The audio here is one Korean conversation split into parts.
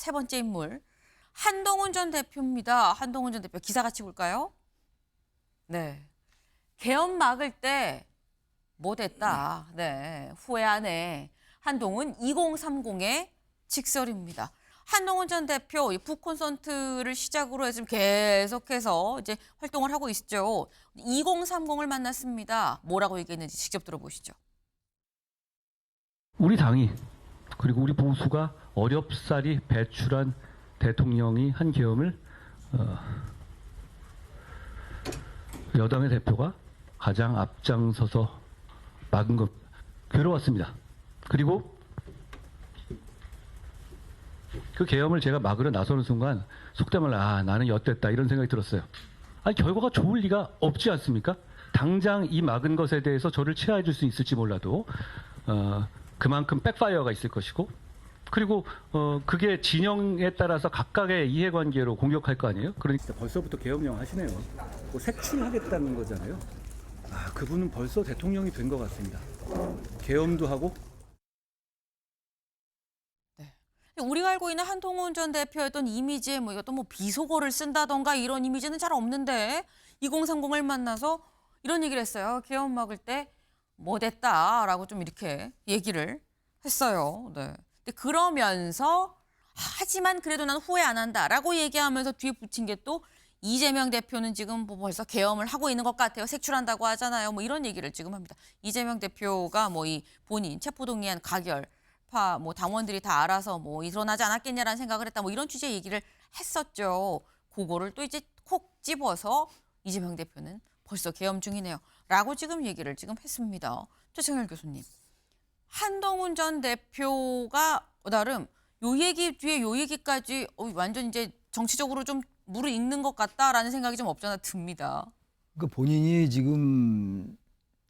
세 번째 인물 한동훈 전 대표입니다. 한동훈 전 대표 기사 같이 볼까요? 네. 계엄 막을 때 못했다. 네. 후회하네. 한동훈 2030의 직설입니다. 한동훈 전 대표 북콘서트를 시작으로 해서 계속해서 이제 활동을 하고 있죠. 2030을 만났습니다. 뭐라고 얘기했는지 직접 들어보시죠. 우리 당이 그리고 우리 보수가 어렵사리 배출한 대통령이 한 계엄을 여당의 대표가 가장 앞장서서 막은 것 괴로웠습니다. 그리고 그 계엄을 제가 막으러 나서는 순간 속된 말로 나는 엿됐다 이런 생각이 들었어요. 아니 결과가 좋을 리가 없지 않습니까? 당장 이 막은 것에 대해서 저를 치하해 줄 수 있을지 몰라도 그만큼 백파이어가 있을 것이고 그리고 그게 진영에 따라서 각각의 이해관계로 공격할 거 아니에요? 그러니까 벌써부터 계엄령 하시네요. 뭐 색출하겠다는 거잖아요. 그분은 벌써 대통령이 된 것 같습니다. 계엄도 하고. 네. 우리가 알고 있는 한동훈 전 대표의 어떤 이미지에 뭐 이것도 뭐 비속어를 쓴다던가 이런 이미지는 잘 없는데 2030을 만나서 이런 얘기를 했어요. 계엄 막을 때 못했다라고 좀 이렇게 얘기를 했어요. 네. 근데 그러면서 하지만 그래도 난 후회 안 한다라고 얘기하면서 뒤에 붙인 게 또 이재명 대표는 지금 뭐 벌써 계엄을 하고 있는 것 같아요. 색출한다고 하잖아요. 뭐 이런 얘기를 지금 합니다. 이재명 대표가 뭐 이 본인 체포동의안 가결파 뭐 당원들이 다 알아서 뭐 일어나지 않았겠냐라는 생각을 했다. 뭐 이런 취지의 얘기를 했었죠. 그거를 또 이제 콕 집어서 이재명 대표는 벌써 계엄 중이네요. 라고 지금 얘기를 지금 했습니다. 최승열 교수님. 한동훈 전 대표가 나름 요 얘기 뒤에 요 얘기까지 완전 이제 정치적으로 좀 물을 읽는 것 같다라는 생각이 좀 없잖아 듭니다. 그러니까 본인이 지금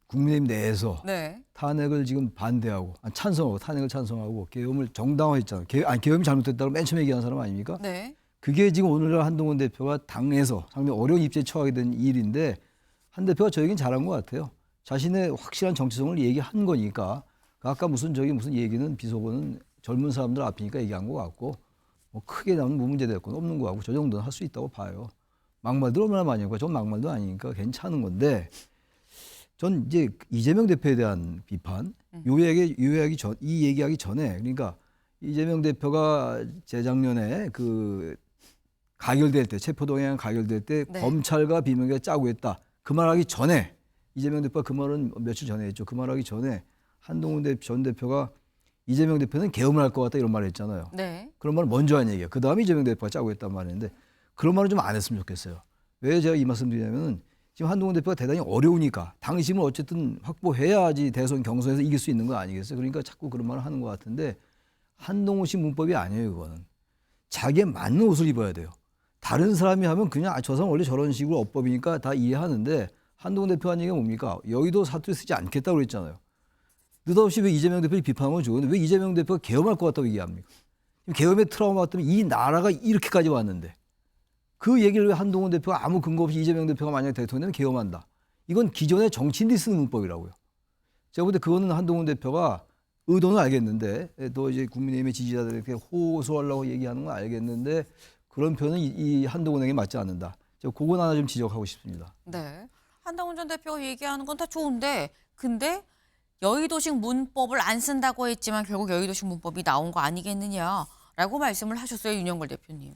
국민의힘 내에서 네. 탄핵을 지금 반대하고 찬성하고 탄핵을 찬성하고 계엄을 정당화했잖아요. 계엄이 잘못됐다고 맨 처음에 얘기한 사람 아닙니까? 네. 그게 지금 오늘날 한동훈 대표가 당에서 상당히 어려운 입지에 처하게 된 일인데 한 대표가 저에겐 잘한 것 같아요. 자신의 확실한 정체성을 얘기한 거니까 아까 무슨 얘기는 비속어는 젊은 사람들 앞이니까 얘기한 것 같고 뭐 크게 나오는 문제도 없는 거 같고 저 정도는 할 수 있다고 봐요. 막말도 얼마나 많이 하고 전 막말도 아니니까 괜찮은 건데 전 이제 이재명 대표에 대한 비판 이 얘기하기 전에 그러니까 이재명 대표가 재작년에 그 가결될 때 체포동의안 가결될 때 네. 검찰과 비명계가 짜고 했다. 그 말하기 전에 이재명 대표가 그 말은 며칠 전에 했죠. 그 말하기 전에 한동훈 전 대표가 이재명 대표는 계엄을 할 것 같다 이런 말을 했잖아요. 네. 그런 말을 먼저 한 얘기예요. 그 다음에 이재명 대표가 짜고 했단 말인데 그런 말은 좀 안 했으면 좋겠어요. 왜 제가 이 말씀 드리냐면 지금 한동훈 대표가 대단히 어려우니까 당심을 어쨌든 확보해야지 대선 경선에서 이길 수 있는 거 아니겠어요. 그러니까 자꾸 그런 말을 하는 것 같은데 한동훈 씨 문법이 아니에요. 그거는. 자기에 맞는 옷을 입어야 돼요. 다른 사람이 하면 그냥 저 사람 원래 저런 식으로 어법이니까 다 이해하는데 한동훈 대표 한 얘기가 뭡니까? 여의도 사투리 쓰지 않겠다고 그랬잖아요. 느닷없이 왜 이재명 대표를 비판하면 좋은데 왜 이재명 대표가 계엄할 것 같다고 얘기합니까? 계엄의 트라우마 때문에 이 나라가 이렇게까지 왔는데 그 얘기를 왜 한동훈 대표가 아무 근거 없이 이재명 대표가 만약에 대통령이면 계엄한다. 이건 기존의 정치인들이 쓰는 문법이라고요. 제가 볼 때 그거는 한동훈 대표가 의도는 알겠는데 또 이제 국민의힘의 지지자들에게 호소하려고 얘기하는 건 알겠는데 그런 표현은 이 한동훈에게 맞지 않는다. 제가 그건 하나 좀 지적하고 싶습니다. 네. 한동훈 전 대표가 얘기하는 건 다 좋은데 근데 여의도식 문법을 안 쓴다고 했지만 결국 여의도식 문법이 나온 거 아니겠느냐라고 말씀을 하셨어요. 윤영걸 대표님.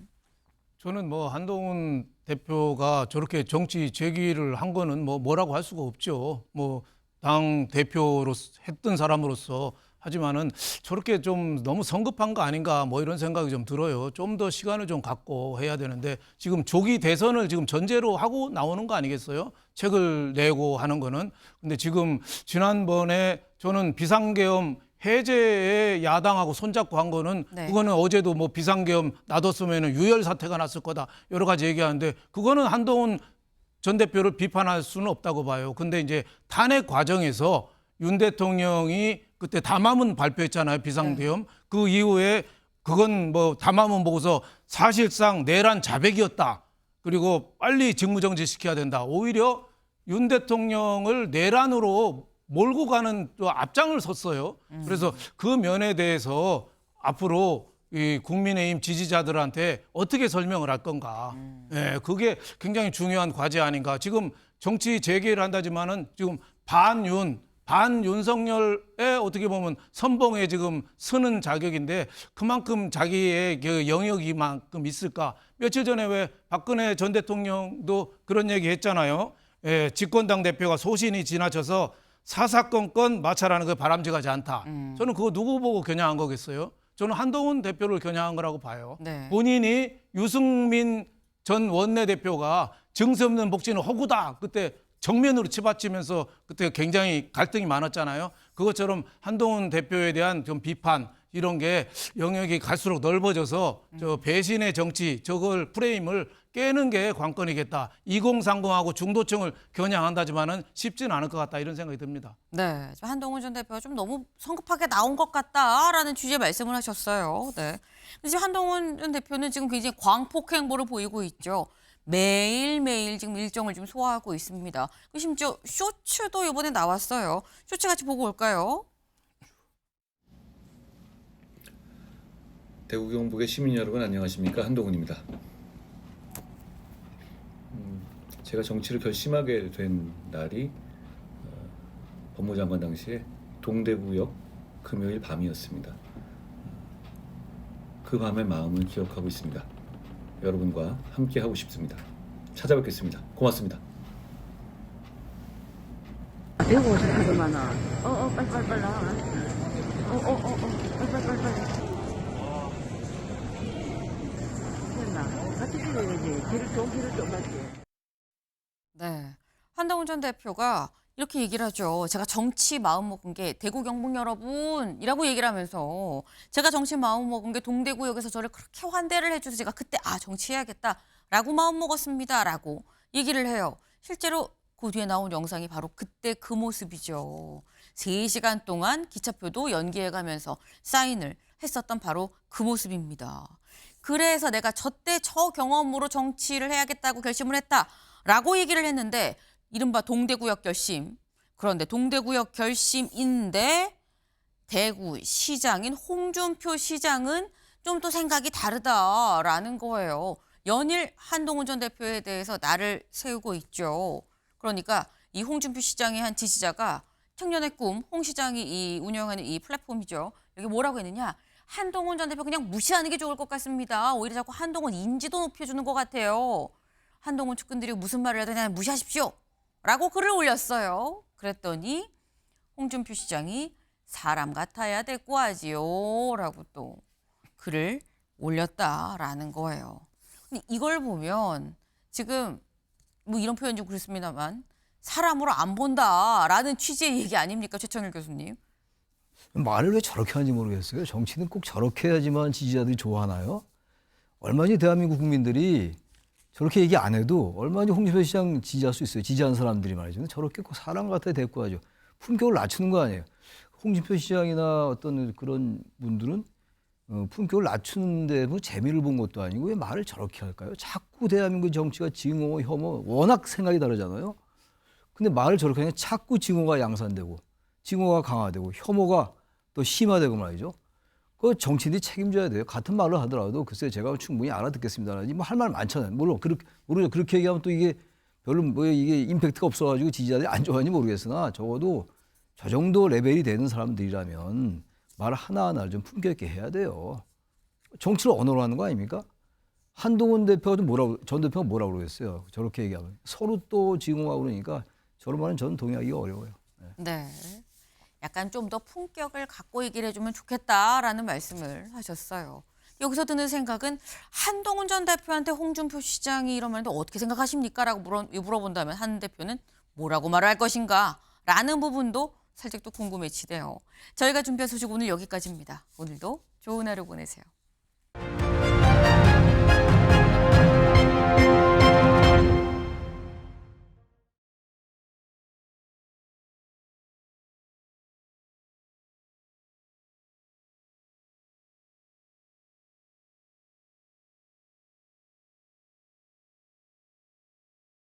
저는 뭐 한동훈 대표가 저렇게 정치 제기를 한 거는 뭐라고 할 수가 없죠. 뭐 당 대표로 했던 사람으로서 하지만은 저렇게 좀 너무 성급한 거 아닌가 뭐 이런 생각이 좀 들어요. 좀 더 시간을 좀 갖고 해야 되는데 지금 조기 대선을 지금 전제로 하고 나오는 거 아니겠어요? 책을 내고 하는 거는. 근데 지금 지난번에 저는 비상계엄 해제에 야당하고 손잡고 한 거는 네. 그거는 어제도 뭐 비상계엄 놔뒀으면 유혈 사태가 났을 거다 여러 가지 얘기하는데 그거는 한동훈 전 대표를 비판할 수는 없다고 봐요. 근데 이제 탄핵 과정에서 윤 대통령이 그때 담화문 발표했잖아요. 비상계엄. 네. 그 이후에 그건 뭐 담화문 보고서 사실상 내란 자백이었다. 그리고 빨리 직무정지 시켜야 된다. 오히려 윤 대통령을 내란으로 몰고 가는 또 앞장을 섰어요. 그래서 그 면에 대해서 앞으로 이 국민의힘 지지자들한테 어떻게 설명을 할 건가. 예, 그게 굉장히 중요한 과제 아닌가. 지금 정치 재개를 한다지만은 지금 반윤석열의 어떻게 보면 선봉에 지금 서는 자격인데 그만큼 자기의 그 영역이만큼 있을까. 며칠 전에 왜 박근혜 전 대통령도 그런 얘기 했잖아요. 예, 집권당 대표가 소신이 지나쳐서 사사건건 마찰하는 게 바람직하지 않다. 저는 그거 누구 보고 겨냥한 거겠어요? 저는 한동훈 대표를 겨냥한 거라고 봐요. 네. 본인이 유승민 전 원내대표가 증세 없는 복지는 허구다. 그때 정면으로 치받치면서 그때 굉장히 갈등이 많았잖아요. 그것처럼 한동훈 대표에 대한 좀 비판 이런 게 영역이 갈수록 넓어져서 저 배신의 정치 저걸 프레임을 깨는 게 관건이겠다. 2030하고 중도층을 겨냥한다지만은 쉽지는 않을 것 같다 이런 생각이 듭니다. 네, 한동훈 전 대표가 좀 너무 성급하게 나온 것 같다라는 취지의 말씀을 하셨어요. 네. 근데 지금 한동훈 전 대표는 지금 굉장히 광폭 행보를 보이고 있죠. 매일매일 지금 일정을 좀 소화하고 있습니다. 심지어 쇼츠도 이번에 나왔어요. 쇼츠 같이 보고 올까요? 대구 경북의 시민 여러분 안녕하십니까, 한동훈입니다. 제가 정치를 결심하게 된 날이 법무장관 당시에 동대구역 금요일 밤이었습니다. 그 밤의 마음을 기억하고 있습니다. 여러분과 함께 하고 싶습니다. 찾아뵙겠습니다. 고맙습니다. 배우고 오셨구만아 빨리 나와. 빨리. 됐나? 같이 찍어야지. 좋은 길을 좀 갈게. 네. 한동훈 전 대표가 이렇게 얘기를 하죠. 제가 정치 마음 먹은 게 대구 경북 여러분이라고 얘기를 하면서 제가 정치 마음 먹은 게 동대구역에서 저를 그렇게 환대를 해줘서 제가 그때 정치해야겠다라고 마음 먹었습니다라고 얘기를 해요. 실제로 그 뒤에 나온 영상이 바로 그때 그 모습이죠. 3시간 동안 기차표도 연기해가면서 사인을 했었던 바로 그 모습입니다. 그래서 내가 저때 저 경험으로 정치를 해야겠다고 결심을 했다라고 얘기를 했는데 이른바 동대구역 결심. 그런데 동대구역 결심인데 대구시장인 홍준표 시장은 좀 또 생각이 다르다라는 거예요. 연일 한동훈 전 대표에 대해서 날을 세우고 있죠. 그러니까 이 홍준표 시장의 한 지지자가 청년의 꿈, 홍 시장이 이 운영하는 이 플랫폼이죠. 여기 뭐라고 했느냐. 한동훈 전 대표 그냥 무시하는 게 좋을 것 같습니다. 오히려 자꾸 한동훈 인지도 높여주는 것 같아요. 한동훈 측근들이 무슨 말을 해도 그냥 무시하십시오. 라고 글을 올렸어요. 그랬더니 홍준표 시장이 사람 같아야 데리고 하지요. 라고 또 글을 올렸다라는 거예요. 근데 이걸 보면 지금 뭐 이런 표현 좀 그렇습니다만 사람으로 안 본다라는 취지의 얘기 아닙니까? 최천일 교수님. 말을 왜 저렇게 하는지 모르겠어요. 정치는 꼭 저렇게 해야지만 지지자들이 좋아하나요? 얼마나 대한민국 국민들이 저렇게 얘기 안 해도 얼마나 홍준표 시장 지지할 수 있어요. 지지하는 사람들이 말이죠. 저렇게 꼭 사람 같아 데리고 하죠. 품격을 낮추는 거 아니에요. 홍준표 시장이나 어떤 그런 분들은 품격을 낮추는데 뭐 재미를 본 것도 아니고 왜 말을 저렇게 할까요? 자꾸 대한민국 정치가 증오, 혐오, 워낙 생각이 다르잖아요. 근데 말을 저렇게 하면 자꾸 증오가 양산되고 증오가 강화되고 혐오가 또 심화되고 말이죠. 그 정치인들이 책임져야 돼요. 같은 말을 하더라도 글쎄 제가 충분히 알아듣겠습니다라든지 뭐 할 말 많잖아요. 물론 모르죠. 그렇게 얘기하면 또 이게 별로 뭐 이게 임팩트가 없어가지고 지지자들이 안 좋아하는지 모르겠으나 적어도 저 정도 레벨이 되는 사람들이라면 말 하나하나를 좀 품격 있게 해야 돼요. 정치를 언어로 하는 거 아닙니까? 한동훈 대표가 전 대표가 뭐라고 그러겠어요. 저렇게 얘기하면 서로 또 증오하고 그러니까 저런 말은 저는 동의하기가 어려워요. 네. 약간 좀 더 품격을 갖고 얘기를 해주면 좋겠다라는 말씀을 하셨어요. 여기서 드는 생각은 한동훈 전 대표한테 홍준표 시장이 이러면 어떻게 생각하십니까? 라고 물어본다면 한 대표는 뭐라고 말을 할 것인가? 라는 부분도 살짝 또 궁금해지네요. 저희가 준비한 소식 오늘 여기까지입니다. 오늘도 좋은 하루 보내세요.